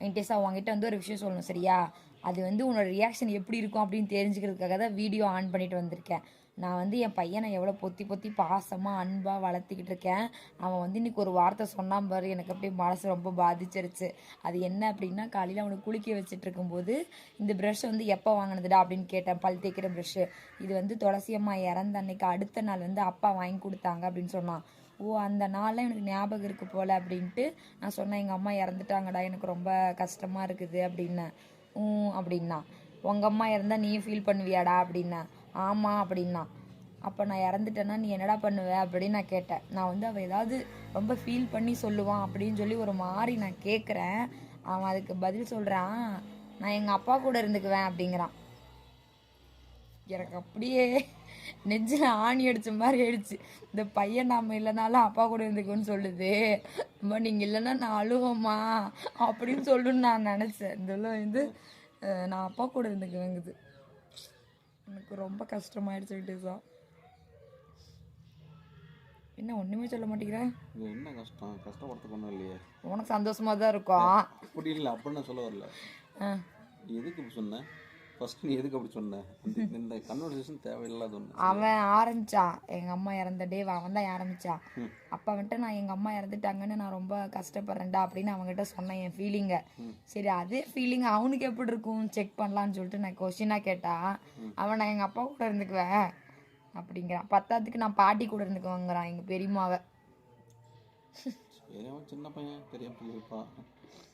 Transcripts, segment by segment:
இன்டேஸாக உங்ககிட்ட வந்து ஒரு விஷயம் சொல்லணும் சரியா? அது வந்து உன்னோட ரியாக்ஷன் எப்படி இருக்கும் அப்படின்னு தெரிஞ்சுக்கிறதுக்காக தான் வீடியோ ஆன் பண்ணிட்டு வந்திருக்கேன். நான் வந்து என் பையனை எவ்வளோ பொத்தி பொத்தி பாசமாக அன்பாக வளர்த்திக்கிட்டு இருக்கேன். அவன் வந்து இன்னைக்கு ஒரு வார்த்தை சொன்னான் பாரு, எனக்கு அப்படியே மனசு ரொம்ப பாதிச்சிருச்சு. அது என்ன அப்படின்னா, காலையில் அவனுக்கு குளிக்க வச்சுட்டு இருக்கும்போது இந்த ப்ரஷ் வந்து எப்போ வாங்கினதுடா அப்படின்னு கேட்டேன். பல் தேய்க்கிற ப்ரஷ்ஷு. இது வந்து துளசி அம்மா இறந்த அன்னைக்கு அடுத்த நாள் வந்து அப்பா வாங்கி கொடுத்தாங்க அப்படின்னு சொன்னான். ஓ, அந்த நாளில் எனக்கு ஞாபகம் இருக்குது போல் அப்படின்ட்டு நான் சொன்னேன், எங்கள் அம்மா இறந்துட்டாங்கடா, எனக்கு ரொம்ப கஷ்டமாக இருக்குது அப்படின்னேன். அப்படின்னா, உங்கள் அம்மா இறந்தா நீயும் ஃபீல் பண்ணுவியாடா அப்படின்னா. ஆமாம் அப்படின்னா. அப்போ நான் இறந்துட்டேன்னா நீ என்னடா பண்ணுவ அப்படின்னு நான் கேட்டேன். நான் வந்து அவள் ஏதாவது ரொம்ப ஃபீல் பண்ணி சொல்லுவான் அப்படின்னு சொல்லி ஒரு மாதிரி நான் கேட்குறேன். அவன் அதுக்கு பதில் சொல்கிறான், நான் எங்கள் அப்பா கூட இருந்துக்குவேன் அப்படிங்கிறான். எனக்கு அப்படியே நெஞ்சில் ஆணி அடித்த மாதிரி ஆயிடுச்சு. இந்த பையன் நம்ம இல்லைனாலும் அப்பா கூட இருந்துக்குன்னு சொல்லுது. அம்மா நீங்கள் இல்லைன்னா நான் அழுவோம்மா அப்படின்னு சொல்லுன்னு நான் நினச்சேன். இதெல்லாம் வந்து நான் அப்பா கூட இருந்துக்குவேங்குது. எனக்கு ரொம்ப கஷ்டமாயிடுச்சு விட்டுதான். என்ன ஒன்றுமே சொல்ல மாட்டேங்கிறேன். இது என்ன கஷ்டம்? கஷ்டப்படுறதுக்கு ஒன்றும் இல்லையே. உனக்கு சந்தோஷமாக தான் இருக்கும். அப்படி இல்லை, அப்படின்னு சொல்ல வரல. எதுக்கு இப்படி சொன்னேன்? ஃபர்ஸ்ட் நீ எதுக்கு அப்படி சொன்ன? இந்த கன்வர்சேஷன் தேவையில்லாத ஒன்று. அவன் ஆரம்பிச்சான், எங்கள் அம்மா இறந்த டேவ் அவன் தான் ஆரம்பிச்சான். அப்போ வந்துட்டு நான் எங்கள் அம்மா இறந்துட்டாங்கன்னு நான் ரொம்ப கஷ்டப்படுறேன்டா அப்படின்னு அவங்ககிட்ட சொன்னேன் என் ஃபீலிங்கை. சரி, அதே ஃபீலிங் அவனுக்கு எப்படி இருக்கும் செக் பண்ணலான்னு சொல்லிட்டு நான் கொஸ்டினாக கேட்டா, அவன் நான் எங்கள் அப்பா கூட இருந்துக்குவேன் அப்படிங்கிறான். பத்தாவதுக்கு நான் பாட்டி கூட இருந்துக்குவேங்கிறான், எங்கள் பெரியம்மாவை. சரி, அவன் சின்ன பையன், பெரிய இருப்பான்,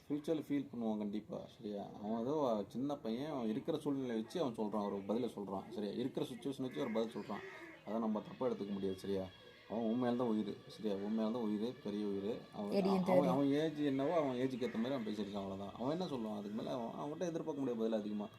ஃப்யூச்சரில் ஃபீல் பண்ணுவான் கண்டிப்பாக. சரியா? அவன் ஏதோ சின்ன பையன், அவன் இருக்கிற சூழ்நிலை வச்சு அவன் சொல்கிறான், ஒரு பதிலை சொல்கிறான். சரியா? இருக்கிற சுச்சுவேஷன் வச்சு ஒரு பதில் சொல்கிறான். அதை நம்ம தப்பாக எடுத்துக்க முடியாது. சரியா? அவன் உண்மையால் தான் உயிர். சரியா? உண்மையால் தான் உயிர், பெரிய உயிர். அவன் ஏஜ் என்னவோ அவன் ஏஜுக்கு ஏற்ற மாதிரி அவன் பேசியிருக்கான், அவ்வளோதான். அவன் என்ன சொல்லுவான்? அதுக்கு மேலே அவன்கிட்ட எதிர்பார்க்க முடியாது பதில் அதிகமாக.